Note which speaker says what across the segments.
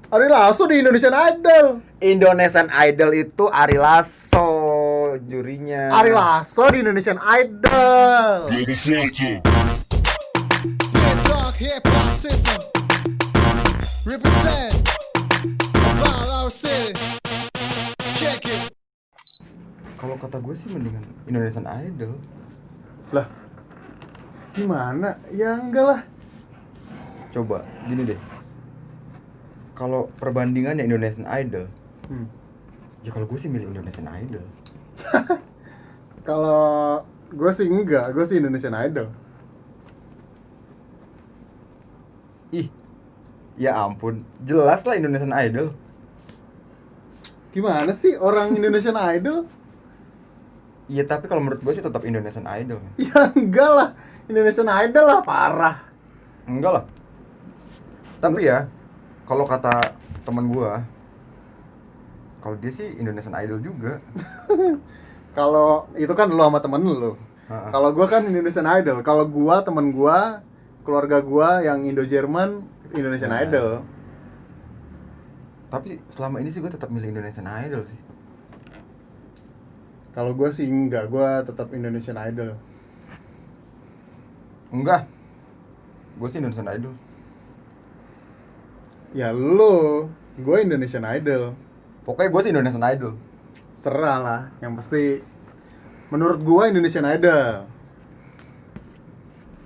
Speaker 1: Ari Lasso di Indonesian Idol.
Speaker 2: Indonesian Idol itu Ari Lasso jurinya.
Speaker 1: Ari Lasso di Indonesian Idol.
Speaker 3: Head Dog Hip Hop System represent about our city. Check it.
Speaker 2: Kalau kata gue sih mendingan Indonesian Idol.
Speaker 1: Lah, gimana? Ya enggak lah.
Speaker 2: Coba gini deh. Kalau perbandingannya Indonesian Idol, ya kalau gue sih milih Indonesian Idol.
Speaker 1: Kalau gue sih enggak, gue sih Indonesian Idol.
Speaker 2: Ih, ya ampun, jelas lah Indonesian Idol.
Speaker 1: Gimana sih orang Indonesian Idol?
Speaker 2: Iya, tapi kalau menurut gue sih tetap Indonesian Idol.
Speaker 1: Ya enggak lah, Indonesian Idol lah, parah.
Speaker 2: Enggak lah. Tapi ya, kalau kata teman gue, kalau dia sih Indonesian Idol juga.
Speaker 1: Kalau itu kan lo sama temen lo. Kalau gue kan Indonesian Idol. Kalau gue, temen gue, keluarga gue yang Indo-Jerman, Indonesian Idol.
Speaker 2: Tapi selama ini sih gue tetap milih Indonesian Idol sih.
Speaker 1: Kalau gue sih enggak, gue tetap Indonesian Idol.
Speaker 2: Enggak, gue sih Indonesian Idol.
Speaker 1: Ya lo, gue Indonesian Idol.
Speaker 2: Pokoknya gue sih Indonesian Idol.
Speaker 1: Serah lah, yang pasti menurut gue Indonesian Idol.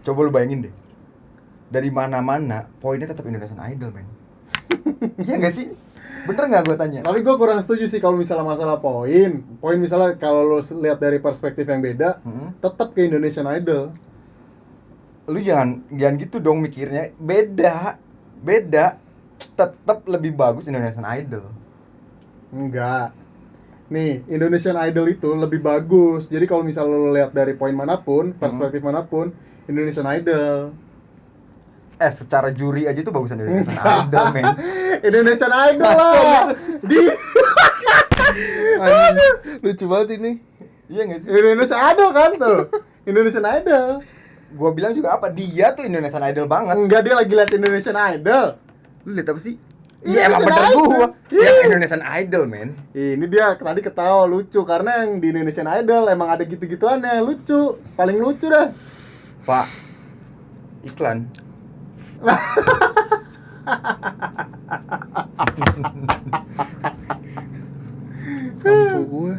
Speaker 2: Coba lu bayangin deh, dari mana-mana poinnya tetap Indonesian Idol, men. Iya nggak sih? Bener nggak gue tanya?
Speaker 1: Tapi gue kurang setuju sih kalau misalnya masalah poin. Poin misalnya kalau lo lihat dari perspektif yang beda, tetap ke Indonesian Idol.
Speaker 2: Lu jangan gitu dong mikirnya. Beda. Tetap lebih bagus Indonesian Idol.
Speaker 1: Enggak. Nih, Indonesian Idol itu lebih bagus. Jadi kalau misalnya lo lihat dari poin manapun, perspektif manapun, Indonesian Idol.
Speaker 2: Secara juri aja tuh bagusan Indonesian Idol, men.
Speaker 1: Indonesian Idol lah.
Speaker 4: Lucu banget ini.
Speaker 2: Iya nggak sih?
Speaker 1: Indonesian Idol kan tuh. Indonesian Idol.
Speaker 2: Gua bilang juga apa? Dia tuh Indonesian Idol banget.
Speaker 1: Enggak, dia lagi lihat Indonesian Idol.
Speaker 2: Lu lihat apa sih?
Speaker 1: Iya,
Speaker 2: Iya emang
Speaker 1: Indonesian
Speaker 2: bener
Speaker 1: Idol.
Speaker 2: gua.
Speaker 1: Iya.
Speaker 2: Dia Indonesian Idol, men.
Speaker 1: Ini dia tadi ketawa lucu karena yang di Indonesian Idol emang ada gitu-gituannya lucu. Paling lucu dah.
Speaker 2: Pak, iklan.
Speaker 4: Mampu gue.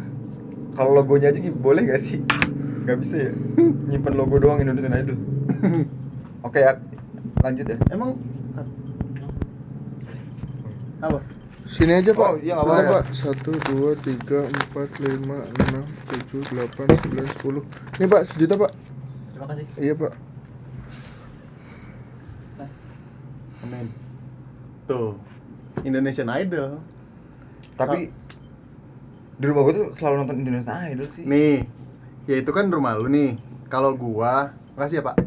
Speaker 2: Kalau logonya aja boleh gak sih? Gak bisa ya? Nyimpen logo doang Indonesian Idol. Oke ya, lanjut ya.
Speaker 1: Emang apa?
Speaker 4: Sini aja pak.
Speaker 2: Oh, iya, nggak
Speaker 4: Bentar,
Speaker 2: apa-apa.
Speaker 4: Pak. 1, 2, 3, 4, 5, 6, 7, 8, 9, 10. Nih pak, 1 juta pak.
Speaker 5: Terima kasih.
Speaker 4: Iya pak.
Speaker 1: Amin. Tuh, Indonesian Idol.
Speaker 2: Tapi di rumah gue tuh selalu nonton Indonesian Idol sih.
Speaker 1: Nih, ya itu kan rumah lu nih. Kalau gua, makasih ya Pak.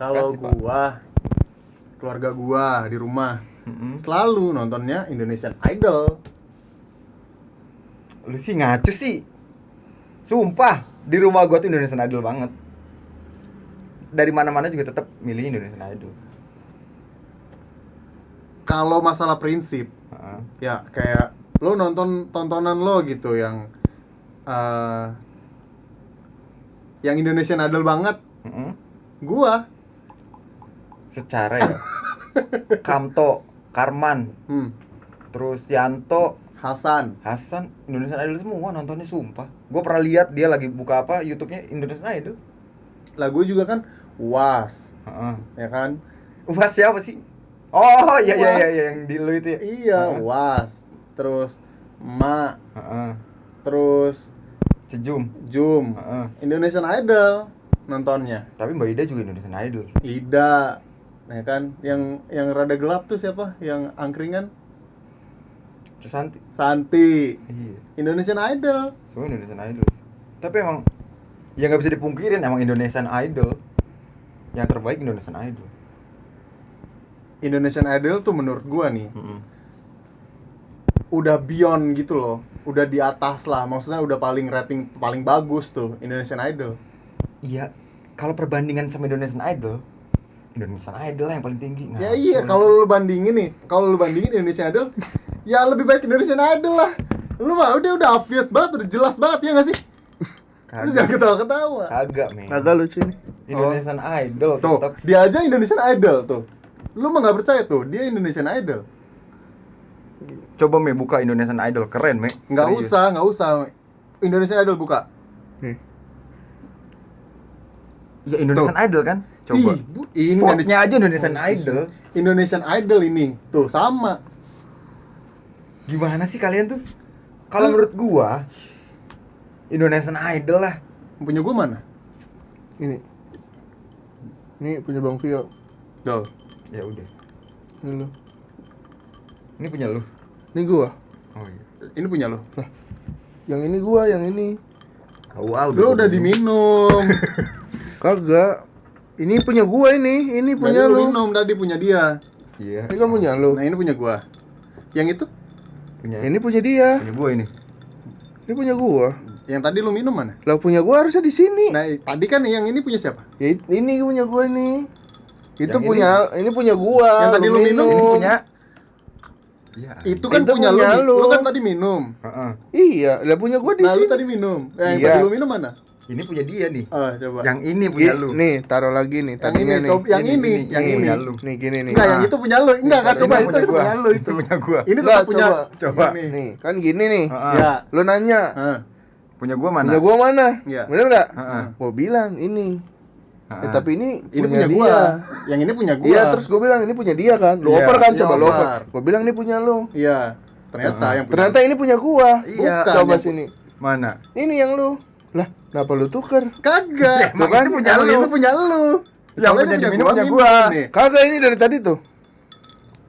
Speaker 1: Kalau
Speaker 2: Makasih, Pak.
Speaker 1: gua, keluarga gua di rumah selalu nontonnya Indonesian Idol.
Speaker 2: Lu sih ngaco sih. Sumpah, di rumah gue tuh Indonesian Idol banget. Dari mana-mana juga tetap milih Indonesian Idol.
Speaker 1: Kalau masalah prinsip, ya kayak lo nonton tontonan lo gitu yang Indonesian Idol banget. Gua
Speaker 2: Secara ya. Kamto, Karman, terus Yanto,
Speaker 1: Hasan.
Speaker 2: Indonesian Idol semua nontonnya sumpah. Gue pernah lihat dia lagi buka apa YouTube-nya Indonesian Idol.
Speaker 1: Lah gue juga kan UAS,
Speaker 2: Heeh.
Speaker 1: ya kan?
Speaker 2: Wah, siapa sih? Oh, iya yang di lu itu ya.
Speaker 1: Iya, UAS. Terus Ma,
Speaker 2: Heeh.
Speaker 1: terus
Speaker 2: Sejum.
Speaker 1: Jum.
Speaker 2: Heeh.
Speaker 1: Indonesian Idol nontonnya.
Speaker 2: Tapi Mbak Ida juga Indonesian Idol.
Speaker 1: Ida, ya kan? Yang rada gelap tuh siapa? Yang angkringan?
Speaker 2: Susanti.
Speaker 1: Santi.
Speaker 2: Iya.
Speaker 1: Indonesian Idol.
Speaker 2: Semua Indonesian Idol. Tapi emang ya nggak bisa dipungkirin emang Indonesian Idol yang terbaik Indonesian Idol.
Speaker 1: Indonesian Idol tuh menurut gua nih udah beyond gitu loh, udah di atas lah, maksudnya udah paling rating paling bagus tuh Indonesian Idol.
Speaker 2: Iya, kalau perbandingan sama Indonesian Idol, Indonesian Idol lah yang paling tinggi. Nah,
Speaker 1: Ya iya, kalau lu bandingin Indonesian Idol, ya lebih baik Indonesian Idol lah. Lu mah udah obvious banget, udah jelas banget ya nggak sih? Lu jangan ketawa-ketawa.
Speaker 2: Kagak, men.
Speaker 4: Agak lucu nih.
Speaker 2: Indonesian Idol
Speaker 1: Tuh,
Speaker 2: tetap.
Speaker 1: dia aja Indonesian Idol tuh. Lu mah nggak percaya tuh, dia Indonesian Idol.
Speaker 2: Coba Me buka Indonesian Idol, keren Me.
Speaker 1: Nggak
Speaker 2: Serius.
Speaker 1: usah. Indonesian Idol buka.
Speaker 4: Nih.
Speaker 2: Ya Indonesian Idol kan? Coba.
Speaker 1: Ini
Speaker 2: Vote-nya aja Indonesian Idol.
Speaker 1: Indonesian Idol ini. Tuh, sama.
Speaker 2: Gimana sih kalian tuh? Kalau menurut gua Indonesian Idol lah.
Speaker 1: Punya gua mana?
Speaker 4: Ini punya Bang Vio.
Speaker 1: Tuh.
Speaker 2: Ya udah.
Speaker 4: Ini lu.
Speaker 2: Ini punya lu.
Speaker 4: Ini gua.
Speaker 2: Oh iya.
Speaker 1: Ini punya lo.
Speaker 4: Yang ini gua, yang ini.
Speaker 2: Wow,
Speaker 1: Lu udah diminum.
Speaker 4: Kagak. Ini punya gua ini. Ini punya
Speaker 1: Tadi lu
Speaker 4: lu.
Speaker 1: minum, tadi punya dia.
Speaker 2: Iya.
Speaker 4: Ini kan punya lu.
Speaker 1: Nah, ini punya gua. Yang itu?
Speaker 2: Punya.
Speaker 4: Ini punya dia.
Speaker 2: Punya gua ini.
Speaker 4: Ini punya gua.
Speaker 1: Yang tadi lu minum mana?
Speaker 4: Lah punya gua harusnya di sini.
Speaker 1: Nah, tadi kan yang ini punya siapa?
Speaker 4: Ya, ini punya gua ini. Itu
Speaker 2: Yang
Speaker 4: punya, ini punya gua.
Speaker 1: Yang tadi lu minum, ini
Speaker 2: Punya. Iya.
Speaker 1: Itu kan
Speaker 4: Itu
Speaker 1: punya
Speaker 4: punya
Speaker 1: lu.
Speaker 4: lu.
Speaker 1: Lu kan tadi minum.
Speaker 2: Heeh.
Speaker 4: Iya, lah punya gua di
Speaker 1: Nah, lu
Speaker 4: sini.
Speaker 1: tadi minum. Yang
Speaker 4: Iya.
Speaker 1: tadi lu minum mana?
Speaker 2: Ini punya dia nih.
Speaker 1: Coba.
Speaker 2: Yang ini punya lu.
Speaker 4: Nih, taruh lagi nih. Tadinya
Speaker 1: ini,
Speaker 4: nih.
Speaker 1: coba, yang ini, yang
Speaker 4: nih,
Speaker 1: ini.
Speaker 2: punya lu.
Speaker 4: Nih gini nih.
Speaker 1: Enggak, yang
Speaker 2: Ah.
Speaker 1: itu punya lu. Enggak,
Speaker 2: Ini
Speaker 1: coba itu
Speaker 2: punya gua.
Speaker 1: punya lu itu.
Speaker 2: Itu punya gua.
Speaker 1: Ini
Speaker 4: Enggak,
Speaker 1: tetap punya.
Speaker 2: coba.
Speaker 1: Ini.
Speaker 4: Nih, kan gini nih.
Speaker 2: Heeh.
Speaker 1: Ya.
Speaker 4: Lu nanya,
Speaker 1: Heeh.
Speaker 2: Punya gua mana?
Speaker 4: punya gua mana?
Speaker 1: Iya.
Speaker 4: Bener enggak?
Speaker 2: Heeh.
Speaker 4: Gua bilang ini.
Speaker 2: Heeh.
Speaker 4: Tapi ini
Speaker 1: Punya
Speaker 4: dia.
Speaker 1: gua. Yang ini punya gua.
Speaker 4: Iya, terus gua bilang ini punya dia kan. Lu
Speaker 2: Iya,
Speaker 4: oper kan,
Speaker 1: iya,
Speaker 4: coba lu
Speaker 1: oper.
Speaker 4: oper. Gua bilang ini punya lu.
Speaker 1: Iya. Ternyata yang punya.
Speaker 4: Ternyata ini punya gua.
Speaker 2: Iya.
Speaker 4: Bukan, coba
Speaker 1: yang-
Speaker 4: sini.
Speaker 2: Mana?
Speaker 4: Ini yang lu. Lah, kenapa lu tuker?
Speaker 1: Kagak.
Speaker 2: Emang
Speaker 1: Kan
Speaker 2: itu punya
Speaker 1: emang
Speaker 2: lu.
Speaker 1: Itu punya lu.
Speaker 2: Yang
Speaker 1: Soalnya
Speaker 2: punya
Speaker 1: dia
Speaker 2: diminum punya gua.
Speaker 1: nih.
Speaker 4: Kagak, ini dari tadi tuh.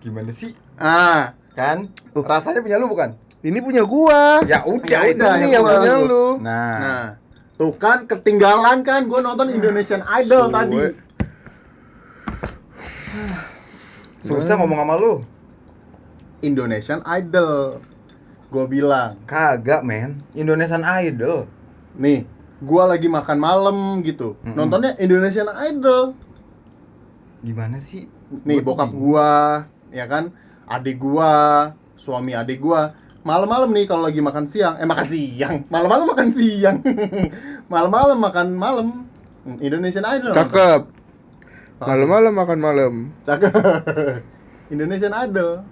Speaker 2: Gimana sih?
Speaker 1: Ah,
Speaker 2: Kan? Rasanya punya lu bukan?
Speaker 4: Ini punya gua.
Speaker 2: Ya udah,
Speaker 1: Ya
Speaker 2: itu
Speaker 1: udah,
Speaker 4: Ini
Speaker 1: yang
Speaker 4: yang
Speaker 1: punya
Speaker 4: punya
Speaker 1: lu.
Speaker 4: lu.
Speaker 2: Nah.
Speaker 1: nah. Tuh kan ketinggalan kan gua nonton Indonesian Idol
Speaker 4: Suwe.
Speaker 1: tadi.
Speaker 2: Susah ngomong sama lu.
Speaker 1: Indonesian Idol. Gua bilang,
Speaker 2: Kagak, men. Indonesian Idol.
Speaker 1: nih, gua lagi makan malam gitu.
Speaker 2: Mm-mm.
Speaker 1: Nontonnya Indonesian Idol.
Speaker 2: Gimana sih?
Speaker 1: Nih,
Speaker 2: Gua tuh
Speaker 1: bokap
Speaker 2: bingung.
Speaker 1: gua, ya kan? Adik gua, suami adik gua. Malam-malam nih kalau lagi makan siang, makan siang. Malam-malam makan siang. Malam-malam makan malam. Indonesian Idol.
Speaker 4: Cakep.
Speaker 1: Makasih.
Speaker 4: Malam-malam makan malam.
Speaker 1: Cakep. Indonesian Idol.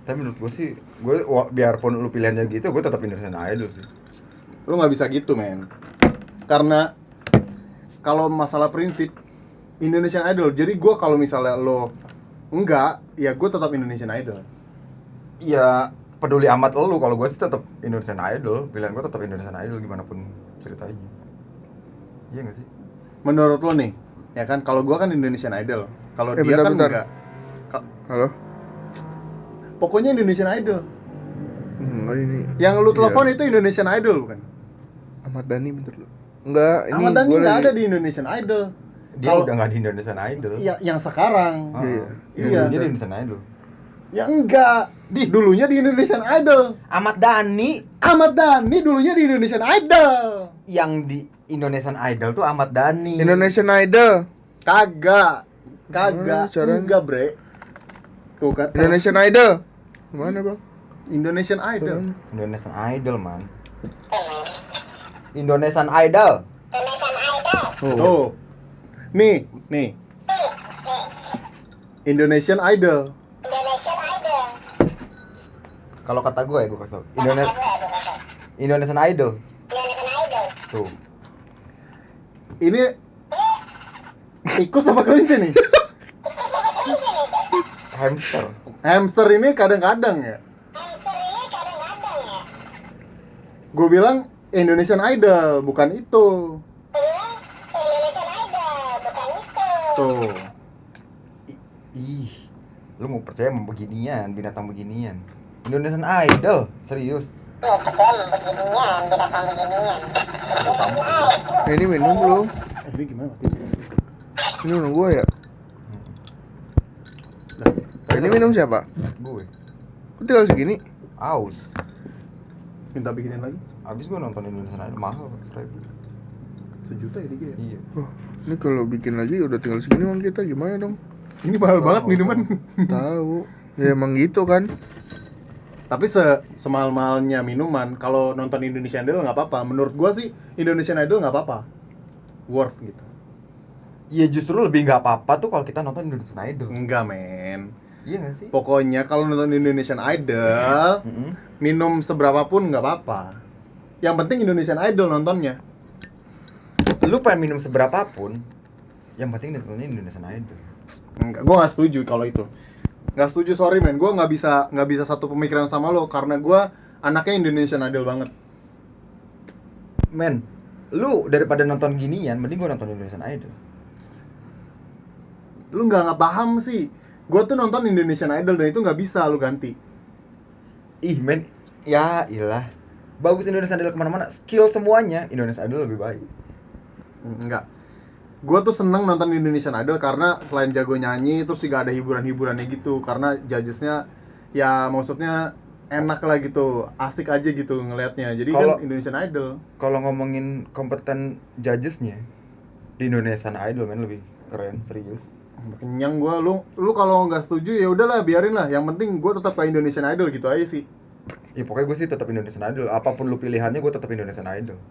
Speaker 2: Tapi menurut gue sih, biarpun lu pilihannya gitu, gue tetap Indonesian Idol sih.
Speaker 1: Lu nggak bisa gitu, men. Karena kalau masalah prinsip Indonesian Idol. Jadi gua kalau misalnya lo enggak, ya gue tetap Indonesian Idol.
Speaker 2: Ya peduli amat lu, kalau gue sih tetap Indonesian Idol. Pilihan gue tetap Indonesian Idol gimana pun ceritanya. Iya nggak sih?
Speaker 1: Menurut lo nih, ya kan kalau gua kan Indonesian Idol. Kalau dia
Speaker 4: bentar,
Speaker 1: kan
Speaker 4: bentar.
Speaker 1: enggak.
Speaker 4: Halo?
Speaker 1: Pokoknya Indonesian Idol.
Speaker 4: Enggak ini.
Speaker 1: Yang lu telepon itu Indonesian Idol bukan?
Speaker 4: Ahmad Dhani bentar lu. Enggak, ini
Speaker 1: Ahmad Dhani
Speaker 4: gua
Speaker 1: nggak
Speaker 4: lagi-
Speaker 1: ada di Indonesian Idol.
Speaker 2: Dia
Speaker 1: Kalau-
Speaker 2: udah nggak di Indonesian Idol.
Speaker 1: Iya, yang sekarang.
Speaker 2: Ah,
Speaker 4: Iya.
Speaker 1: Iya.
Speaker 2: Dulunya di Indonesian Idol.
Speaker 1: Ya enggak. Dulunya di Indonesian Idol.
Speaker 2: Ahmad Dhani
Speaker 1: Ahmad Dhani dulunya di Indonesian Idol.
Speaker 2: yang di Indonesian Idol tuh Ahmad Dhani.
Speaker 4: Indonesian Idol.
Speaker 1: Kagak. Kagak.
Speaker 4: Caranya.
Speaker 1: Enggak, Bre. Tuh kan.
Speaker 4: Indonesian Idol. Gimana, Bang?
Speaker 1: Indonesian Idol.
Speaker 4: Caranya.
Speaker 2: Indonesian Idol, man. Indonesian Idol.
Speaker 1: Tuh. Nih. Indonesian Idol.
Speaker 2: Kalau kata gue ya, gue kasih tau. Indonesian Idol. Tuh.
Speaker 1: Ini tikus apa kelinci nih?
Speaker 2: Hamster.
Speaker 1: Hamster ini kadang-kadang ya. Gue bilang Indonesian Idol, bukan itu. Tuh.
Speaker 2: Ih, lu mau percaya sama beginian, binatang beginian? Indonesian Idol, serius.
Speaker 4: Ini minum belum?
Speaker 1: Ini gimana?
Speaker 4: Ini minum gua ya? Ini minum siapa?
Speaker 2: Gue,
Speaker 4: Kok tinggal segini?
Speaker 2: aus.
Speaker 1: Minta bikinin lagi?
Speaker 2: Abis gue nonton Indonesian Idol, mahal, 1.000.
Speaker 1: 1 juta ya 3 ya?
Speaker 2: Iya.
Speaker 4: Oh, ini kalau bikin lagi udah tinggal segini Bang kita gimana dong?
Speaker 1: Ini mahal banget minuman.
Speaker 4: Tahu. Ya emang gitu kan.
Speaker 1: Tapi semahal-mahalnya minuman, kalau nonton Indonesian Idol nggak apa-apa. Menurut gua sih Indonesian Idol nggak apa-apa, worth gitu.
Speaker 2: Iya justru lebih nggak apa-apa tuh kalau kita nonton Indonesian Idol.
Speaker 1: Enggak men.
Speaker 2: Iya nggak sih?
Speaker 1: Pokoknya kalau nonton Indonesian Idol, minum seberapa pun nggak apa-apa. Yang penting Indonesian Idol nontonnya.
Speaker 2: Lu pengen minum seberapa pun, yang penting nontonnya Indonesian Idol.
Speaker 1: Enggak, gua nggak setuju kalau itu. Nggak setuju, sorry men. Gua nggak bisa satu pemikiran sama lo karena gua anaknya Indonesian Idol banget.
Speaker 2: Men, lu daripada nonton ginian, mending gua nonton Indonesian Idol.
Speaker 1: Lu nggak paham sih. Gua tuh nonton Indonesian Idol dan itu nggak bisa lu ganti.
Speaker 2: Ih men, ya ilah. Bagus Indonesian Idol kemana-mana, skill semuanya Indonesian Idol lebih baik.
Speaker 1: Enggak. Gue tuh seneng nonton Indonesian Idol karena selain jago nyanyi, terus juga ada hiburan-hiburannya gitu. Karena judgesnya, ya maksudnya enak lah gitu, asik aja gitu ngelihatnya. Jadi kan Indonesian Idol.
Speaker 2: Kalau ngomongin kompeten judgesnya di Indonesian Idol men lebih keren, serius.
Speaker 1: Kenyang gue, lu kalau nggak setuju ya udahlah biarin lah. Yang penting gue tetap ke Indonesian Idol gitu aja sih.
Speaker 2: Ya pokoknya gue sih tetap Indonesian Idol. Apapun lu pilihannya, gue tetap Indonesian Idol.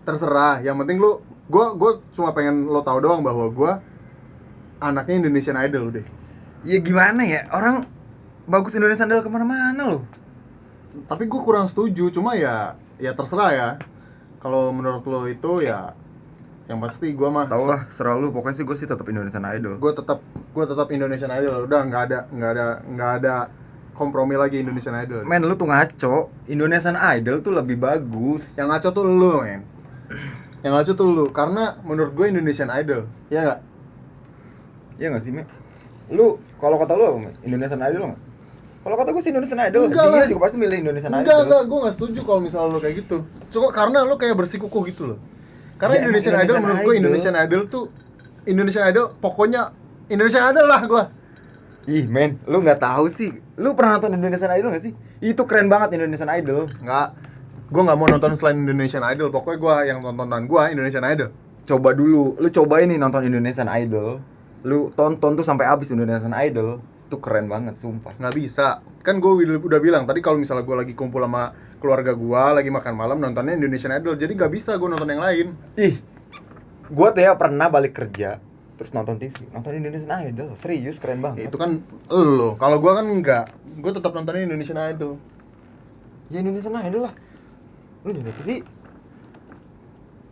Speaker 1: Terserah, yang penting gue cuma pengen lo tahu doang bahwa gue anaknya Indonesian Idol deh.
Speaker 2: Ya gimana ya, orang bagus Indonesian Idol kemana-mana loh.
Speaker 1: Tapi gue kurang setuju, cuma ya terserah ya. Kalau menurut lo itu ya, yang pasti gue mah
Speaker 2: Tau lah, serah lu. Pokoknya sih gue sih tetap Indonesian Idol.
Speaker 1: gue tetap Indonesian Idol. Udah nggak ada kompromi lagi Indonesian Idol.
Speaker 2: Men, lu tuh ngaco. Indonesian Idol tuh lebih bagus.
Speaker 1: Yang ngaco tuh lu men. Yang ngaco tuh lu, karena menurut gue Indonesian Idol, ya nggak?
Speaker 2: Iya gak sih, men? Lu, kalau kata lu apa, men? Indonesian Idol nggak? Kalau kata gue sih Indonesian Idol.
Speaker 1: Enggak
Speaker 2: Dia
Speaker 1: lah.
Speaker 2: juga pasti milih Indonesian
Speaker 1: Enggak,
Speaker 2: Idol.
Speaker 1: gue nggak setuju kalau misalnya lu kayak gitu. Cuma karena lu kayak bersikukuh gitu loh. Karena
Speaker 2: Ya,
Speaker 1: Indonesian
Speaker 2: emang
Speaker 1: Idol menurut gue
Speaker 2: Indonesian
Speaker 1: Indonesian Idol pokoknya Indonesian Idol lah gue.
Speaker 2: Ih, men, lu nggak tahu sih. Lu pernah nonton Indonesian Idol nggak sih? Itu keren banget Indonesian Idol.
Speaker 1: Nggak, gue nggak mau nonton selain Indonesian Idol. Pokoknya gue yang tontonan gue Indonesian Idol.
Speaker 2: Coba dulu, lu cobain nih nonton Indonesian Idol. Lu tonton tuh sampai habis Indonesian Idol. Itu keren banget, sumpah.
Speaker 1: Nggak bisa, kan gue udah bilang tadi kalau misalnya gue lagi kumpul sama keluarga gue lagi makan malam nontonnya Indonesian Idol, jadi nggak bisa gue nonton yang lain.
Speaker 2: Ih, gua tuh ya pernah balik kerja terus nonton TV, nonton Indonesian Idol. Serius, keren banget.
Speaker 1: Itu kan lo, kalau gue kan nggak, gue tetap nontonnya Indonesian Idol.
Speaker 2: Ya Indonesian Idol lah. Lu jadi apa sih?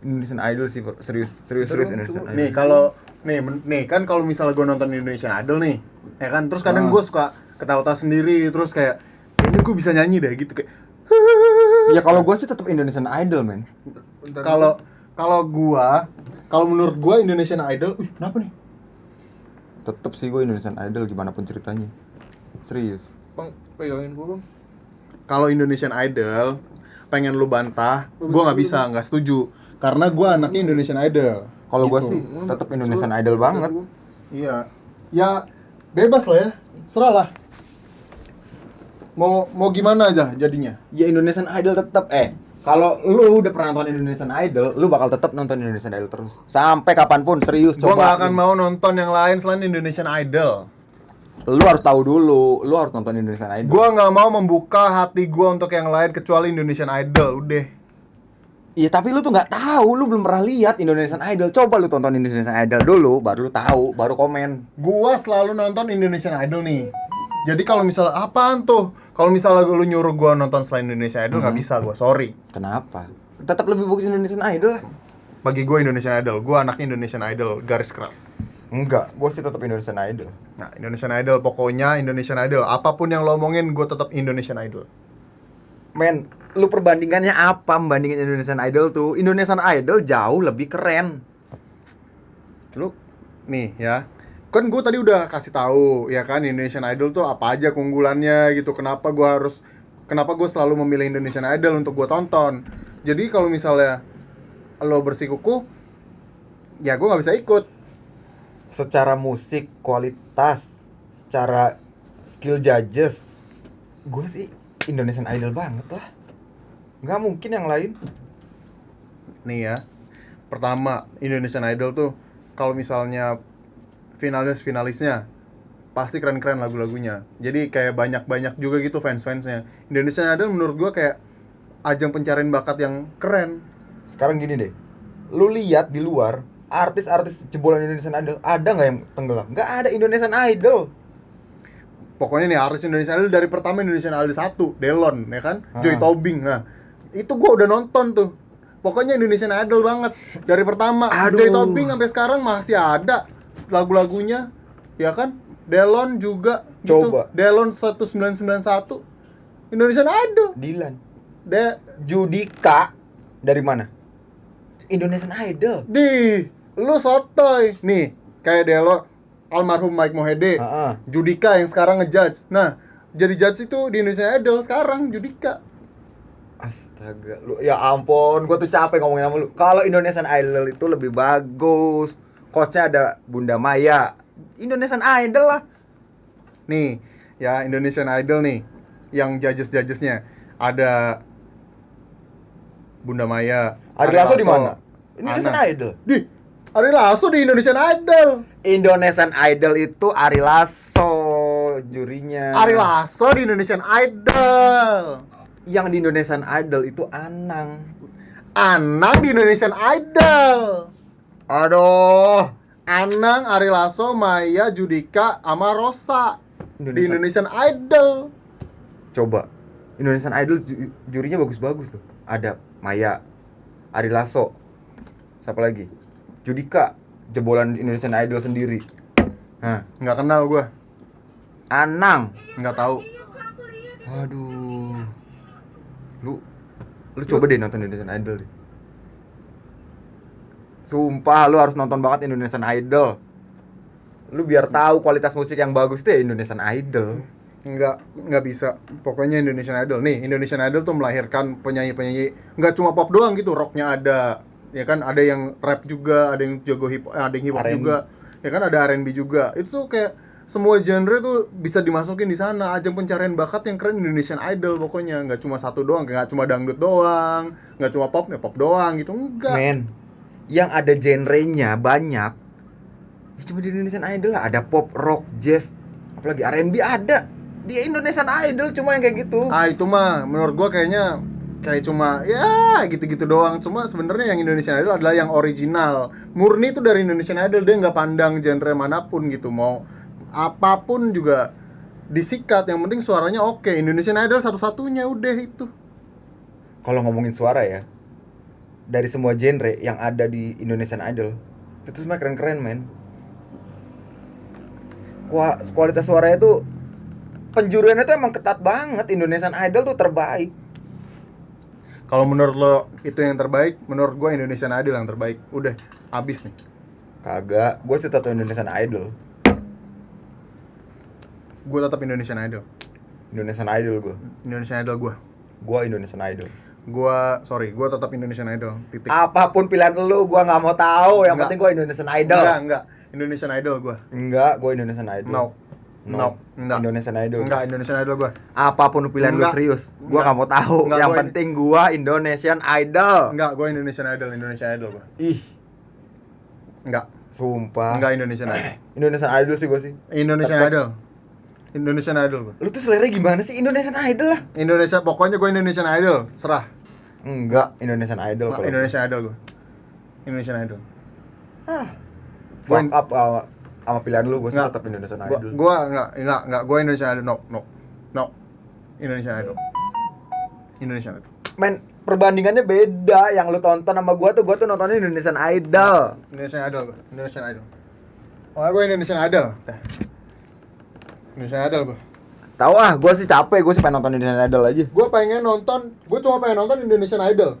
Speaker 2: Indonesian Idol sih, serius Indonesian Idol.
Speaker 1: Nih kan kalau misalnya gue nonton Indonesian Idol nih, ya kan, terus kadang gue suka ketawa-tawa sendiri, terus kayak kayaknya gue bisa nyanyi deh gitu kayak.
Speaker 2: Ya kalau gua sih tetap Indonesian Idol, men.
Speaker 1: Kalau menurut gue Indonesian Idol, kenapa nih?
Speaker 2: Tetap sih gua Indonesian Idol gimana pun ceritanya. Serius.
Speaker 4: Bang, pegangin gua, Bang.
Speaker 1: Kalau Indonesian Idol pengen lu bantah, gue nggak setuju, karena gue anaknya Indonesian Idol.
Speaker 2: Kalau gua
Speaker 1: Gitu.
Speaker 2: sih tetap Indonesian Idol banget.
Speaker 1: Iya, ya bebas lah ya, serah lah. Mau gimana aja jadinya.
Speaker 2: Ya Indonesian Idol tetap. Kalau lu udah pernah nonton Indonesian Idol, lu bakal tetap nonton Indonesian Idol terus sampai kapanpun. Serius,
Speaker 1: Gue
Speaker 2: coba.
Speaker 1: nggak akan mau nonton yang lain selain Indonesian Idol.
Speaker 2: Lu harus tahu dulu, lu harus nonton Indonesian Idol.
Speaker 1: Gue nggak mau membuka hati gue untuk yang lain kecuali Indonesian Idol, udah.
Speaker 2: Iya, tapi lu tuh nggak tahu, lu belum pernah lihat Indonesian Idol. Coba lu tonton Indonesian Idol dulu, baru lu tahu, baru komen.
Speaker 1: Gue selalu nonton Indonesian Idol nih. Jadi kalau misalnya apaan tuh? Kalau misalnya lu nyuruh gue nonton selain Indonesian Idol nggak bisa, gue sorry.
Speaker 2: Kenapa? Tetap lebih bagus Indonesian Idol lah.
Speaker 1: Bagi gue Indonesian Idol, gue anaknya Indonesian Idol garis keras.
Speaker 2: Enggak, gue sih tetap Indonesian Idol.
Speaker 1: Nah, Indonesian Idol, pokoknya Indonesian Idol. Apapun yang lo omongin, gue tetap Indonesian Idol.
Speaker 2: Men, lu perbandingannya apa membandingin Indonesian Idol tuh? Indonesian Idol jauh lebih keren.
Speaker 1: Lu, nih ya, kan gue tadi udah kasih tahu ya kan Indonesian Idol tuh apa aja keunggulannya gitu. Kenapa gue selalu memilih Indonesian Idol untuk gue tonton. Jadi kalau misalnya lo bersikukuh, ya gue nggak bisa ikut.
Speaker 2: Secara musik, kualitas, secara skill judges, gue sih Indonesian Idol banget lah. Nggak mungkin yang lain.
Speaker 1: Nih ya, pertama Indonesian Idol tuh kalau misalnya finalisnya pasti keren-keren lagu-lagunya. Jadi kayak banyak-banyak juga gitu fans-fansnya. Indonesian Idol menurut gua kayak ajang pencarian bakat yang keren.
Speaker 2: Sekarang gini deh, lu lihat di luar artis-artis jebolan Indonesian Idol ada nggak yang tenggelam? Nggak ada. Indonesian Idol.
Speaker 1: Pokoknya nih artis Indonesian Idol dari pertama Indonesian Idol 1, Delon ya kan, Joy Tobing. Nah, itu gua udah nonton tuh. Pokoknya Indonesian Idol banget dari pertama.
Speaker 2: Aduh.
Speaker 1: Joy Tobing sampai sekarang masih ada lagu-lagunya, ya kan? Delon juga
Speaker 2: Coba.
Speaker 1: gitu. Delon 1991 Indonesian Idol.
Speaker 2: Dilan.
Speaker 1: De
Speaker 2: Judika dari mana? Indonesian Idol.
Speaker 1: lu sotoy. Nih, kayak Delon almarhum Mike Mohede.
Speaker 2: Heeh.
Speaker 1: Judika yang sekarang ngejudge. Nah, jadi judge itu di Indonesian Idol sekarang Judika.
Speaker 2: Astaga, lu ya ampun, gua tuh capek ngomongin sama lu. Kalau Indonesian Idol itu lebih bagus. Coachnya ada Bunda Maya. Indonesian Idol lah.
Speaker 1: Nih, ya Indonesian Idol nih. Yang judges-judgesnya ada Bunda Maya.
Speaker 2: Ari Lasso di mana? Indonesian
Speaker 1: Ana.
Speaker 2: Idol.
Speaker 1: Di Ari Lasso di Indonesian Idol.
Speaker 2: Indonesian Idol itu Ari Lasso jurinya.
Speaker 1: Ari Lasso di Indonesian Idol.
Speaker 2: Yang di Indonesian Idol itu Anang.
Speaker 1: Anang di Indonesian Idol. Aduh, Anang, Ari Lasso, Maya, Judika, sama Rosa di Indonesian Idol.
Speaker 2: Coba. Indonesian Idol jurinya bagus-bagus tuh. Ada Maya, Ari Lasso. Siapa lagi? Judika, jebolan Indonesian Idol sendiri. Nah,
Speaker 1: Nggak kenal gue,
Speaker 2: Anang.
Speaker 1: nggak tahu.
Speaker 2: Waduh. Lu coba deh nonton Indonesian Idol deh. Sumpah lu harus nonton banget Indonesian Idol. Lu biar tahu kualitas musik yang bagus deh Indonesian Idol.
Speaker 1: Nggak bisa. Pokoknya Indonesian Idol. Nih, Indonesian Idol tuh melahirkan penyanyi-penyanyi nggak cuma pop doang gitu, rocknya ada. Ya kan, ada yang rap juga, ada yang jago ada yang hip hop
Speaker 2: R&B.
Speaker 1: juga. Ya kan, ada R&B juga. Itu tuh kayak semua genre tuh bisa dimasukin di sana. Ajang pencarian bakat yang keren Indonesian Idol pokoknya. Nggak cuma satu doang, nggak cuma dangdut doang, nggak cuma pop, ya pop doang gitu. Enggak.
Speaker 2: Men, yang ada genrenya banyak. Ya cuma di Indonesian Idol lah, ada pop, rock, jazz, apalagi R&B ada. Di Indonesian Idol cuma yang kayak gitu.
Speaker 1: Ah, itu mah menurut gua kayaknya kayak cuma ya gitu-gitu doang. Cuma sebenarnya yang Indonesian Idol adalah yang original. Murni itu dari Indonesian Idol, dia nggak pandang genre manapun gitu. Mau apapun juga disikat, yang penting suaranya oke. Indonesian Idol satu-satunya udah itu.
Speaker 2: Kalau ngomongin suara ya, dari semua genre yang ada di Indonesian Idol, itu semua keren-keren, men. Kualitas suaranya tuh, penjuriannya tuh emang ketat banget. Indonesian Idol tuh terbaik.
Speaker 1: Kalau menurut lo itu yang terbaik, menurut gua Indonesian Idol yang terbaik. Udah, habis nih.
Speaker 2: Kagak, gue sih tetap Indonesian Idol.
Speaker 1: Gua tetap Indonesian Idol.
Speaker 2: Indonesian Idol gue.
Speaker 1: Indonesian Idol gua.
Speaker 2: Gue Indonesian Idol.
Speaker 1: Gua tetap Indonesian Idol. Titik.
Speaker 2: Apapun pilihan lu, gue nggak mau tahu. Yang
Speaker 1: Enggak.
Speaker 2: penting gue Indonesian Idol.
Speaker 1: Enggak. Indonesian Idol gua.
Speaker 2: Enggak, gue Indonesian Idol.
Speaker 1: No. Enggak.
Speaker 2: Indonesian Idol.
Speaker 1: Enggak, Indonesian Idol gua.
Speaker 2: Apapun pilihan lu
Speaker 1: Enggak.
Speaker 2: serius, gue
Speaker 1: Enggak.
Speaker 2: nggak mau tahu.
Speaker 1: Enggak,
Speaker 2: Yang
Speaker 1: gua
Speaker 2: penting gue Indonesian Idol.
Speaker 1: Enggak, gua Indonesian Idol gua.
Speaker 2: Ih,
Speaker 1: Enggak.
Speaker 2: sumpah.
Speaker 1: Enggak Indonesian Idol.
Speaker 2: Indonesian Idol sih gue sih.
Speaker 1: Indonesian
Speaker 2: Tetep.
Speaker 1: Idol. Indonesian Idol gua.
Speaker 2: Lu tuh selera gimana sih? Indonesian Idol lah.
Speaker 1: Indonesia, pokoknya gua Indonesian Idol. Serah.
Speaker 2: Enggak, Indonesian Idol
Speaker 1: Enggak,
Speaker 2: kalau.
Speaker 1: Indonesian Idol gua. Indonesian Idol.
Speaker 2: Fuck up sama pilihan lu, gue sih
Speaker 1: Enggak.
Speaker 2: tetap Indonesian
Speaker 1: Gua
Speaker 2: Idol.
Speaker 1: enggak, gua Indonesian Idol. No. Indonesian Idol. Indonesian Idol.
Speaker 2: Men, perbandingannya beda. Yang lu tonton sama gue tuh nontonnya Indonesian Idol.
Speaker 1: Indonesian Idol gua. Indonesian Idol. Oh, gua Indonesian Idol. Dah. Indonesian Idol gua.
Speaker 2: Tahu ah, gue sih capek, gue sih pengen nonton Indonesian Idol aja.
Speaker 1: Gua cuma pengen nonton Indonesian Idol.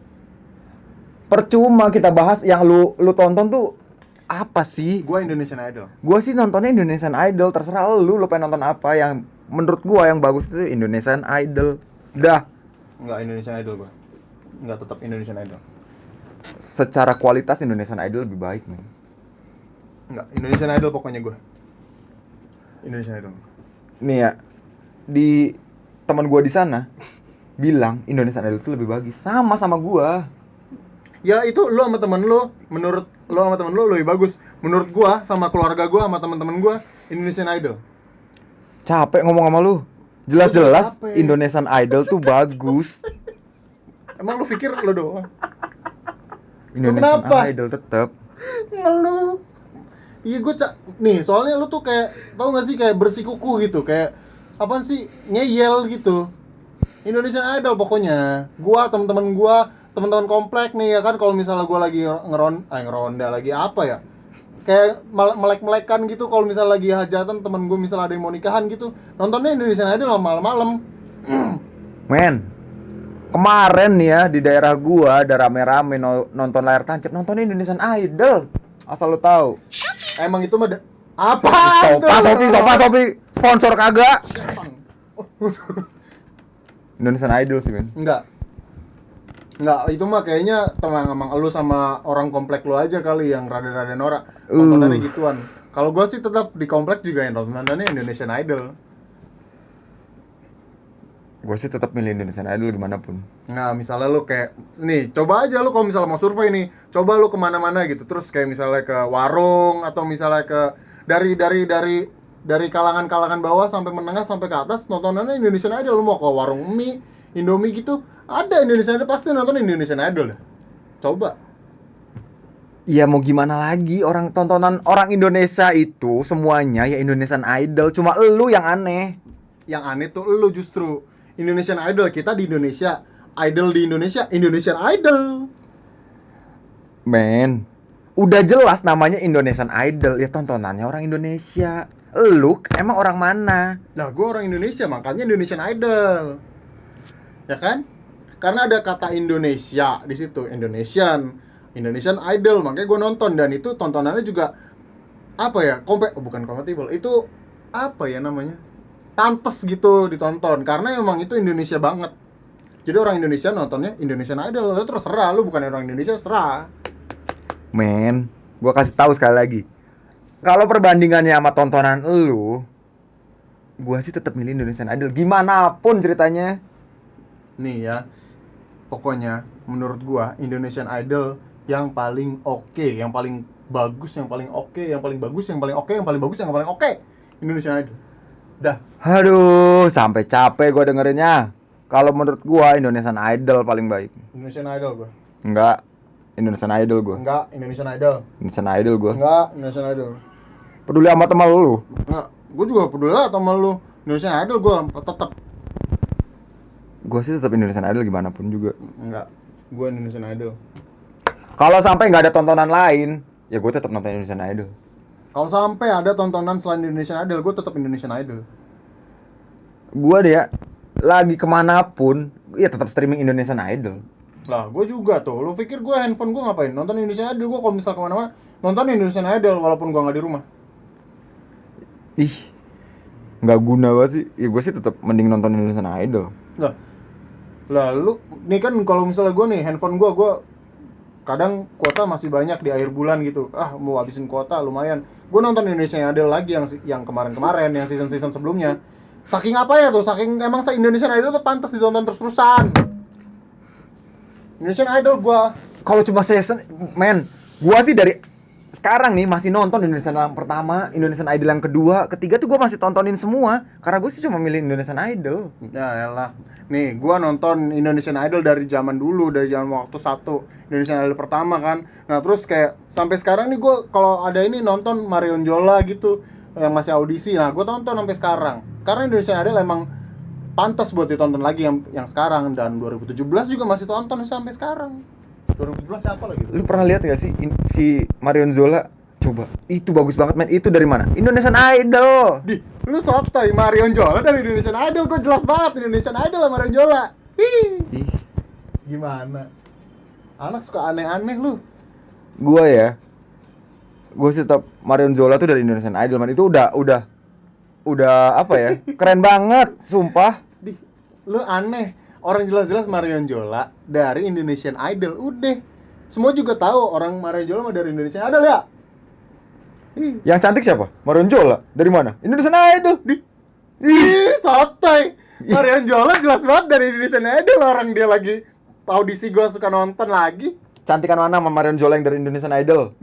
Speaker 2: Percuma kita bahas yang lu tonton tuh apa sih?
Speaker 1: Gua Indonesian Idol.
Speaker 2: Gue sih nontonnya Indonesian Idol, terserah lu pengen nonton apa. Yang menurut gue yang bagus itu Indonesian Idol. Dah.
Speaker 1: Enggak Indonesian Idol gua. Enggak, tetap Indonesian Idol.
Speaker 2: Secara kualitas Indonesian Idol lebih baik, men.
Speaker 1: Enggak, Indonesian Idol pokoknya gua. Indonesian Idol.
Speaker 2: Nih ya, di teman gue di sana bilang Indonesian Idol itu lebih bagus. Sama gua.
Speaker 1: Ya itu lu sama temen lu, menurut lu sama temen lu lebih bagus. Menurut gua sama keluarga gua sama teman-teman gua Indonesian Idol.
Speaker 2: Capek ngomong sama lu. Jelas-jelas
Speaker 1: Capek.
Speaker 2: Indonesian Idol tuh bagus.
Speaker 1: Emang lu pikir lu doang?
Speaker 2: Indonesian
Speaker 1: kenapa?
Speaker 2: Idol tetap.
Speaker 1: Ngeluh. Iya gue nih soalnya lu tuh kayak tau gak sih kayak bersikuku gitu, kayak apaan sih, ngeyel gitu. Indonesian Idol pokoknya. Teman-teman komplek nih ya kan, kalau misalnya gua lagi ngeronda lagi apa ya? Kayak melek-melekan gitu kalau misalnya lagi hajatan temen gue, misalnya ada yang mau nikahan gitu, nontonnya Indonesian Idol malam-malam.
Speaker 2: Men, kemarin nih ya di daerah gua ada rame-rame nonton layar tancap, nontonnya Indonesian Idol. Asal lu tahu.
Speaker 1: Emang itu mah apa?
Speaker 2: Sopi, sponsor kagak.
Speaker 1: Setan.
Speaker 2: Indonesian Idol sih, men.
Speaker 1: Enggak, itu mah kayaknya emang elu sama orang komplek lu aja kali yang rada-rada norak nontonannya gituan. Kalau gua sih tetap di komplek juga yang nontonannya Indonesian Idol.
Speaker 2: Gue sih tetap milih Indonesian Idol gimana pun.
Speaker 1: Nah, misalnya lu kayak nih, coba aja lu kalau misalnya mau survei nih, coba lu kemana-mana gitu, terus kayak misalnya ke warung atau misalnya ke dari kalangan bawah sampai menengah sampai ke atas, nontonannya Indonesian Idol. Lu mau ke warung mie, Indomie gitu, ada Indonesian Idol, pasti nonton Indonesian Idol dah. Coba.
Speaker 2: Iya mau gimana lagi, orang tontonan orang Indonesia itu semuanya ya Indonesian Idol, cuma elu yang aneh.
Speaker 1: Yang aneh tuh lu justru. Indonesian Idol kita di Indonesia, Idol di Indonesia, Indonesian Idol.
Speaker 2: Men, udah jelas namanya Indonesian Idol, ya tontonannya orang Indonesia. Lu emang orang mana?
Speaker 1: Nah, gue orang Indonesia, makanya Indonesian Idol. Ya kan? Karena ada kata Indonesia di situ, Indonesian Idol, makanya gue nonton. Dan itu tontonannya juga apa ya? Bukan kompatibel. Itu apa ya namanya? Pantes gitu ditonton, karena emang itu Indonesia banget. Jadi orang Indonesia nontonnya Indonesian Idol. Lu terserah, lu bukan orang Indonesia, serah.
Speaker 2: Men, gua kasih tahu sekali lagi. Kalau perbandingannya sama tontonan elu, gua sih tetap milih Indonesian Idol gimana pun ceritanya.
Speaker 1: Nih ya, pokoknya menurut gua Indonesian Idol yang paling oke, yang paling bagus, yang paling oke, yang paling bagus, yang paling oke, yang paling bagus, yang paling oke, Indonesian Idol. Dah.
Speaker 2: Aduh, sampai capek gua dengerinnya. Kalau menurut gua Indonesian Idol paling baik.
Speaker 1: Indonesian Idol gua.
Speaker 2: Enggak, Indonesian Idol gua.
Speaker 1: Enggak, Indonesian Idol.
Speaker 2: Indonesian Idol gua.
Speaker 1: Enggak, Indonesian Idol.
Speaker 2: Peduli sama teman lu.
Speaker 1: Enggak, gua juga peduli lah sama lu. Indonesian Idol gua tetap.
Speaker 2: Gua sih tetap Indonesian Idol gimana pun juga.
Speaker 1: Enggak, gua Indonesian Idol.
Speaker 2: Kalau sampai nggak ada tontonan lain, ya gua tetap nonton Indonesian Idol.
Speaker 1: Kalau sampai ada tontonan selain Indonesian Idol, gua tetap Indonesian Idol.
Speaker 2: Gua deh ya, lagi kemanapun, ya tetap streaming Indonesian Idol.
Speaker 1: Lah, gue juga tuh. Lu pikir gue handphone gue ngapain? Nonton Indonesian Idol. Gue kalau misal kemana-mana nonton Indonesian Idol walaupun gue nggak di rumah.
Speaker 2: Ih, nggak guna banget sih. Ya gue sih tetap mending nonton Indonesian Idol.
Speaker 1: Lah, lu nih kan kalau misalnya gue nih handphone gue kadang kuota masih banyak di akhir bulan gitu. Ah, mau habisin kuota lumayan. Gue nonton Indonesian Idol lagi yang kemarin-kemarin, yang season-season sebelumnya. Saking apa ya tuh? Saking emang Indonesian Idol tuh pantas ditonton terus-terusan. Indonesian Idol gua.
Speaker 2: Kalau cuma season, men, gua sih dari sekarang nih masih nonton Indonesian yang pertama, Indonesian Idol yang kedua, ketiga tuh gua masih tontonin semua. Karena gue sih cuma milih Indonesian Idol.
Speaker 1: Ya elah. Nih, gua nonton Indonesian Idol dari zaman dulu, dari zaman waktu satu Indonesian Idol pertama kan. Nah, terus kayak sampai sekarang nih gua kalau ada ini nonton Marion Jola gitu yang masih audisi. Nah, gua tonton sampai sekarang. Karena Indonesian Idol emang pantas buat ditonton lagi yang sekarang, dan 2017 juga masih tonton sampai sekarang. 2017 siapa lagi?
Speaker 2: Lu pernah lihat gak sih si Marion Zola? Coba, itu bagus banget, men. Itu dari mana? Indonesian Idol.
Speaker 1: Lu sotoy, Marion Jola dari Indonesian Idol. Kok jelas banget Indonesian Idol sama Marion Jola.
Speaker 2: Ih,
Speaker 1: Gimana? Anak suka aneh-aneh lu.
Speaker 2: gua ya. Gua sih tetap Marion Zola tuh dari Indonesian Idol, man. Itu udah apa ya? Keren banget, sumpah.
Speaker 1: Lu aneh. Orang jelas-jelas Marion Jola dari Indonesian Idol. Udah. Semua juga tahu orang Marion Jola mah dari Indonesian Idol ya.
Speaker 2: Yang cantik siapa? Marion Jola. Dari mana? Indonesian Idol.
Speaker 1: Ih, sotoy. Marion Jola jelas banget dari Indonesian Idol. Orang dia lagi audisi, gua suka nonton lagi.
Speaker 2: Cantikan mana sama Marion Jola yang dari Indonesian Idol?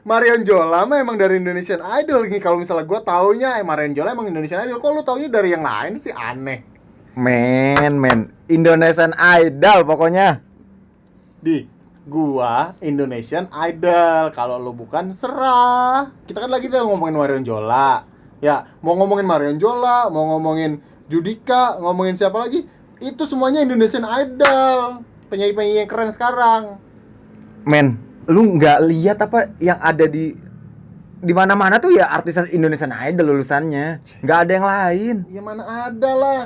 Speaker 1: Marion Jola mah emang dari Indonesian Idol nih. Kalau misalnya gue taunya Marion Jola emang Indonesian Idol. Kok lu taunya dari yang lain sih, aneh.
Speaker 2: Men, Indonesian Idol pokoknya.
Speaker 1: Di gua Indonesian Idol. Kalau lu bukan serah. Kita kan lagi udah ngomongin Marion Jola. Ya, mau ngomongin Marion Jola, mau ngomongin Judika, ngomongin siapa lagi? Itu semuanya Indonesian Idol. Penyanyi-penyanyi yang keren sekarang.
Speaker 2: Men, lu nggak lihat apa yang ada di mana-mana tuh ya artis Indonesian Idol lulusannya. Nggak ada yang lain.
Speaker 1: Ya mana ada lah.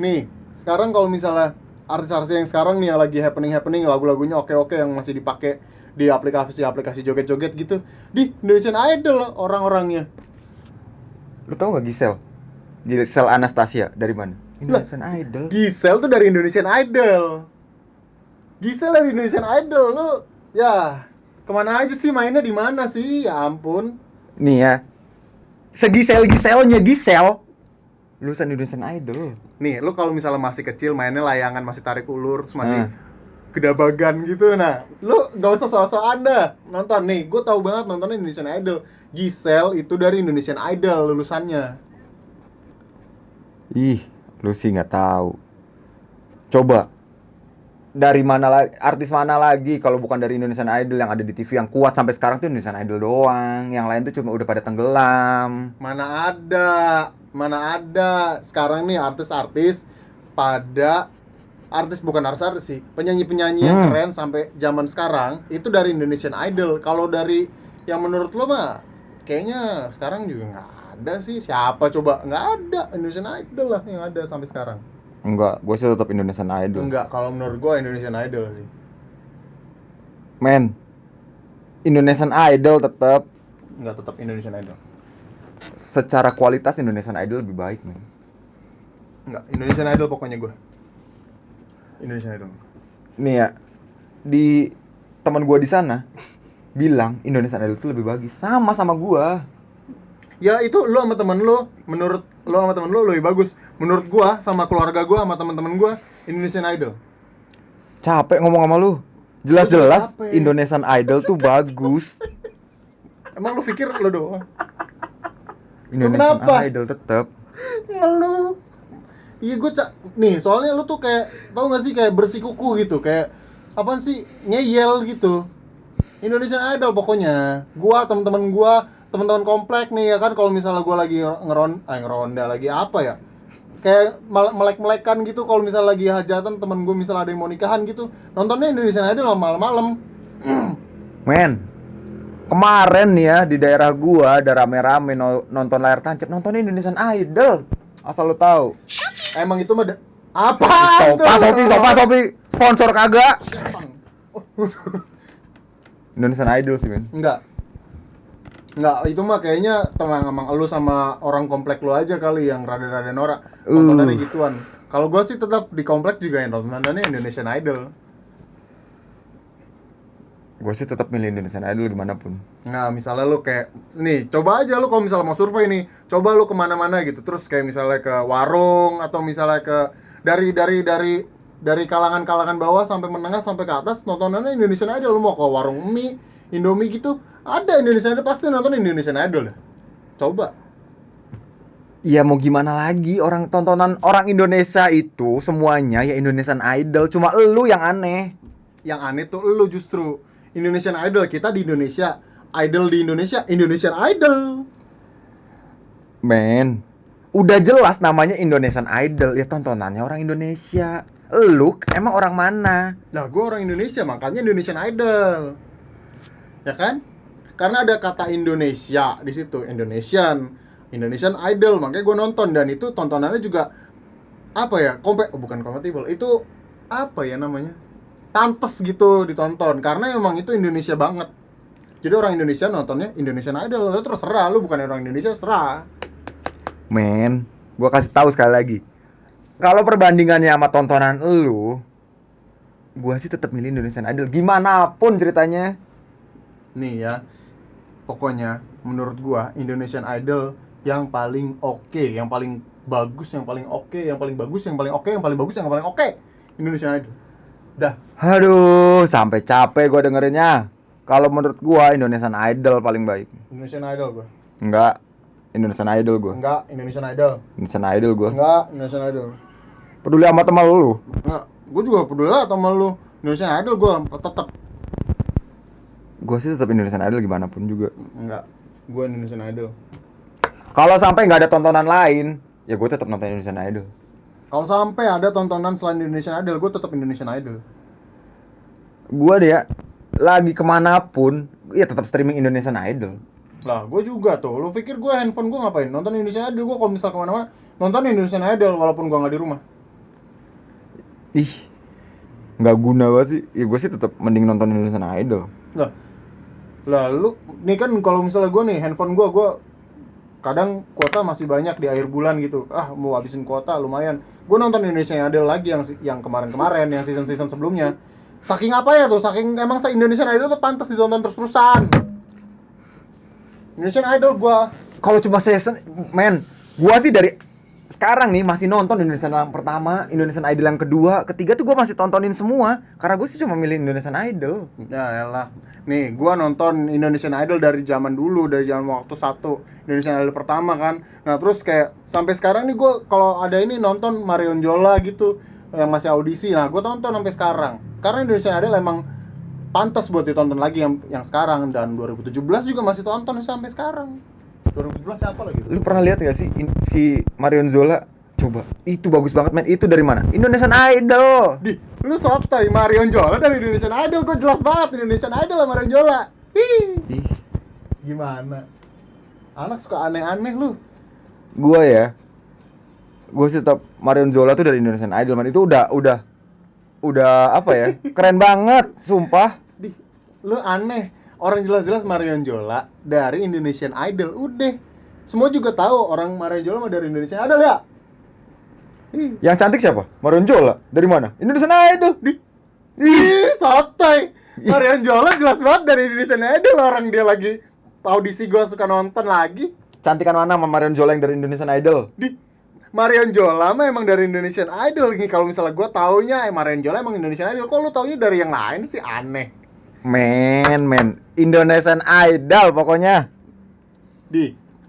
Speaker 1: Nih, sekarang kalau misalnya artis-artis yang sekarang nih yang lagi happening lagu-lagunya oke-oke yang masih dipakai di aplikasi joget-joget gitu, di Indonesian Idol orang-orangnya.
Speaker 2: Lu tau nggak Gisel Anastasia dari mana? Indonesian Idol.
Speaker 1: Gisel tuh dari Indonesian Idol. Gisel dari Indonesian Idol. Lu ya kemana aja sih, mainnya di mana sih? Ya ampun.
Speaker 2: Nih ya, Giselnya Gisel lulusan Indonesian Idol.
Speaker 1: Nih, lu kalau misalnya masih kecil mainnya layangan, masih tarik ulur, terus masih kedabagan gitu. Nah, lu gak usah so-soan dah nonton. Nih, gue tahu banget nontonnya Indonesian Idol. Gisel itu dari Indonesian Idol lulusannya.
Speaker 2: Ih, lu sih nggak tahu. Coba dari mana lagi, artis mana lagi kalau bukan dari Indonesian Idol yang ada di TV yang kuat sampai sekarang tuh Indonesian Idol doang. Yang lain tuh cuma udah pada tenggelam.
Speaker 1: Mana ada. Sekarang nih artis-artis pada bukan artis sih, penyanyi-penyanyi yang keren sampai zaman sekarang itu dari Indonesian Idol. Kalau dari yang menurut lo mah kayaknya sekarang juga nggak ada sih. Siapa coba? Nggak ada. Indonesian Idol lah yang ada sampai sekarang.
Speaker 2: Enggak, gue sih tetap Indonesian Idol.
Speaker 1: Enggak, kalau menurut gue Indonesian Idol sih.
Speaker 2: Men, Indonesian Idol tetap
Speaker 1: Indonesian Idol.
Speaker 2: secara kualitas Indonesian Idol lebih baik, men.
Speaker 1: Enggak, Indonesian Idol pokoknya gue. Indonesian Idol.
Speaker 2: Nih ya, di teman gue di sana bilang Indonesian Idol itu lebih bagus. Sama gue.
Speaker 1: Ya itu lu sama temen lu, menurut lu sama temen lu lebih bagus. Menurut gua sama keluarga gua sama teman-teman gua Indonesian Idol.
Speaker 2: Capek ngomong sama lu. Jelas-jelas
Speaker 1: Capek.
Speaker 2: Indonesian Idol tuh bagus.
Speaker 1: Emang lu pikir lu doang?
Speaker 2: Indonesian
Speaker 1: kenapa?
Speaker 2: Idol tetap.
Speaker 1: Lu. Iya gua nih, soalnya lu tuh kayak tau gak sih kayak bersikuku gitu, kayak apaan sih? Ngeyel gitu. Indonesian Idol pokoknya. Gua teman-teman komplek nih ya kan, kalau misalnya gua lagi ngeronda lagi apa ya? Kayak melek-melekan gitu kalau misalnya lagi hajatan temen gue misalnya ada yang mau nikahan gitu, nontonnya Indonesian Idol malam-malam.
Speaker 2: Men, kemarin nih ya di daerah gua ada rame-rame nonton layar tancap, nontonnya Indonesian Idol. Asal lu tahu.
Speaker 1: Emang itu mah apa?
Speaker 2: Sopi, sponsor kagak. Indonesian Idol sih, men.
Speaker 1: Enggak, itu mah kayaknya emang elu sama orang komplek lu aja kali yang rada-rada norak nontonannya gituan. Kalau gua sih tetap di komplek juga yang nontonannya Indonesian Idol.
Speaker 2: Gue sih tetap milih Indonesian Idol gimana pun.
Speaker 1: Nah, misalnya lu kayak nih, coba aja lu kalau misalnya mau survei nih, coba lu kemana-mana gitu, terus kayak misalnya ke warung atau misalnya ke dari kalangan bawah sampai menengah sampai ke atas, nontonannya Indonesian Idol. Lu mau ke warung mie, Indomie gitu, ada Indonesian Idol, pasti nonton Indonesian Idol dah. Coba.
Speaker 2: Iya mau gimana lagi, orang tontonan orang Indonesia itu semuanya ya Indonesian Idol, cuma elu yang aneh.
Speaker 1: Yang aneh tuh lu justru. Indonesian Idol, kita di Indonesia, Idol di Indonesia, Indonesian Idol.
Speaker 2: Men, udah jelas namanya Indonesian Idol, ya tontonannya orang Indonesia. Lu emang orang mana?
Speaker 1: Lah, gue orang Indonesia, makanya Indonesian Idol. Ya kan? Karena ada kata Indonesia di situ, Indonesian Idol, makanya gue nonton. Dan itu tontonannya juga apa ya? Bukan kompatibel. Itu apa ya namanya? Pantes gitu ditonton karena emang itu Indonesia banget. Jadi orang Indonesia nontonnya Indonesian Idol. Lu terserah, lu bukan orang Indonesia, serah.
Speaker 2: Men, gua kasih tahu sekali lagi. Kalau perbandingannya sama tontonan lu, gua sih tetap milih Indonesian Idol gimana pun ceritanya.
Speaker 1: Nih ya. Pokoknya menurut gua Indonesian Idol yang paling oke, yang paling bagus, yang paling oke, yang paling bagus, yang paling oke, yang paling bagus, yang paling oke. Indonesian Idol. Dah.
Speaker 2: Aduh, sampai capek gua dengerinnya. Kalau menurut gua Indonesian Idol paling baik.
Speaker 1: Indonesian Idol gua.
Speaker 2: Enggak. Indonesian Idol gua.
Speaker 1: Enggak, Indonesian Idol.
Speaker 2: Indonesian Idol gua.
Speaker 1: Enggak, Indonesian Idol.
Speaker 2: Peduli amat sama lu.
Speaker 1: Enggak, gua juga peduli lah sama lu. Indonesian Idol gua tetap.
Speaker 2: Gua sih tetap Indonesian Idol gimana pun juga.
Speaker 1: Enggak, gua Indonesian Idol.
Speaker 2: Kalau sampai nggak ada tontonan lain, ya gua tetap nonton Indonesian Idol.
Speaker 1: Kalau sampai ada tontonan selain Indonesian Idol, gua tetap Indonesian Idol.
Speaker 2: Gua deh ya, lagi kemanapun, ya tetap streaming Indonesian Idol.
Speaker 1: Lah, gue juga tuh. Lu pikir gue handphone gue ngapain? Nonton Indonesian Idol. Gue kalau misal kemana-mana nonton Indonesian Idol walaupun gue nggak di rumah.
Speaker 2: Ih, nggak guna banget sih. Ya gue sih tetap mending nonton Indonesian Idol.
Speaker 1: Lah, lu nih kan kalau misalnya gue nih handphone gue kadang kuota masih banyak di akhir bulan gitu. Ah, mau habisin kuota lumayan. Gue nonton Indonesian Idol lagi yang kemarin-kemarin, yang season-season sebelumnya. Saking apa ya tuh? Saking emang Indonesian Idol tuh pantas ditonton terus-terusan. Indonesian Idol gua.
Speaker 2: Kalau cuma season, men, gua sih dari sekarang nih masih nonton Indonesian yang pertama, Indonesian Idol yang kedua, ketiga tuh gua masih tontonin semua. Karena gue sih cuma milih Indonesian Idol.
Speaker 1: Ya elah. Nih, gua nonton Indonesian Idol dari zaman dulu, dari zaman waktu satu Indonesian Idol pertama kan. Nah, terus kayak sampai sekarang nih gua kalau ada ini nonton Marion Jola gitu yang masih audisi. Nah, gua tonton sampai sekarang. Karena Indonesian Idol emang pantas buat ditonton lagi yang sekarang, dan 2017 juga masih tonton sampai sekarang. 2017 siapa lagi tuh?
Speaker 2: Lu pernah lihat gak sih si Marion Zola? Coba, itu bagus banget, men. Itu dari mana? Indonesian Idol.
Speaker 1: Lu sotoy, Marion Jola dari Indonesian Idol. Gue jelas banget Indonesian Idol sama Marion Jola.
Speaker 2: Ih,
Speaker 1: Gimana? Anak suka aneh-aneh lu.
Speaker 2: gua ya. Gua sih tetap Marion Zola tuh dari Indonesian Idol, man. Itu udah apa ya? Keren banget, sumpah.
Speaker 1: Lu aneh. Orang jelas-jelas Marion Jola dari Indonesian Idol. Udah. Semua juga tahu orang Marion Jola mah dari Indonesian Idol ya.
Speaker 2: Yang cantik siapa? Marion Jola. Dari mana? Indonesian Idol.
Speaker 1: Ih, sotoy. Marion Jola jelas banget dari Indonesian Idol. Orang dia lagi audisi, gua suka nonton lagi.
Speaker 2: Cantikan mana sama Marion Jola yang dari Indonesian Idol?
Speaker 1: Marion Jola mah emang dari Indonesian Idol. Nih kalau misalnya gua taunya Marion Jola emang Indonesian Idol. Kok lu taunya dari yang lain sih? Aneh.
Speaker 2: Men, Indonesian Idol pokoknya.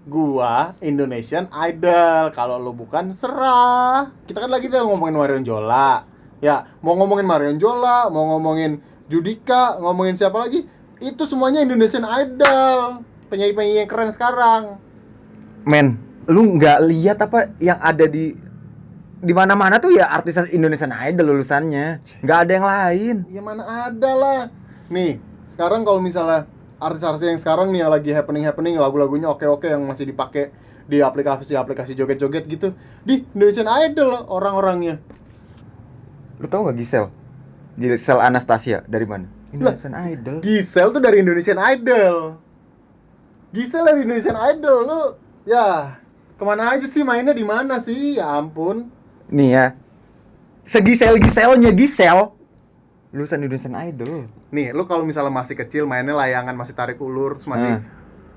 Speaker 1: Gua Indonesian Idol. Kalau lu bukan serah. Kita kan lagi udah ngomongin Marion Jola. Ya, mau ngomongin Marion Jola, mau ngomongin Judika, ngomongin siapa lagi? Itu semuanya Indonesian Idol. Penyanyi-penyanyi yang keren sekarang.
Speaker 2: Men, lu nggak lihat apa yang ada di mana-mana tuh ya artis Indonesian Idol lulusannya. Nggak ada yang lain.
Speaker 1: Ya mana ada lah. Nih, sekarang kalau misalnya artis-artis yang sekarang nih yang lagi happening lagu-lagunya oke-oke yang masih dipakai di aplikasi joget-joget gitu, di Indonesian Idol orang-orangnya.
Speaker 2: Lu tau nggak Giselle Anastasia dari mana? Indonesian Idol.
Speaker 1: Giselle tuh dari Indonesian Idol. Giselle dari Indonesian Idol. Lu ya kemana aja sih, mainnya di mana sih? Ya ampun.
Speaker 2: Nih ya, Giselle-nya Giselle lulusan Indonesian Idol.
Speaker 1: Nih, lu kalau misalnya masih kecil mainnya layangan, masih tarik ulur, terus masih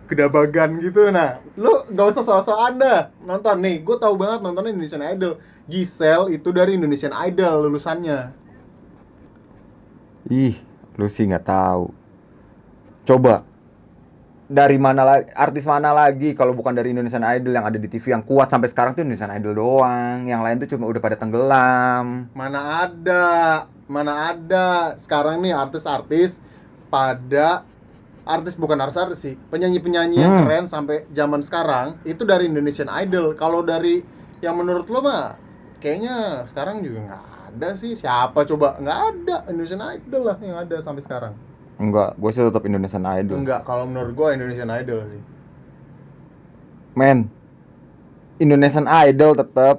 Speaker 1: kedabagan gitu. Nah, lu gak usah so-soan dah nonton. Nih, gue tahu banget nontonnya Indonesian Idol. Giselle itu dari Indonesian Idol lulusannya.
Speaker 2: Ih, lu sih nggak tahu. Coba dari mana lagi, artis mana lagi kalau bukan dari Indonesian Idol yang ada di TV yang kuat sampai sekarang tuh Indonesian Idol doang. Yang lain tuh cuma udah pada tenggelam.
Speaker 1: Mana ada. Sekarang nih artis-artis bukan artis sih, penyanyi-penyanyi yang keren sampai zaman sekarang itu dari Indonesian Idol. Kalau dari yang menurut lo mah kayaknya sekarang juga nggak ada sih. Siapa coba? Nggak ada. Indonesian Idol lah yang ada sampai sekarang.
Speaker 2: Enggak, gue sih tetap Indonesian Idol.
Speaker 1: Enggak, kalau menurut gue Indonesian Idol sih.
Speaker 2: Men, Indonesian Idol tetap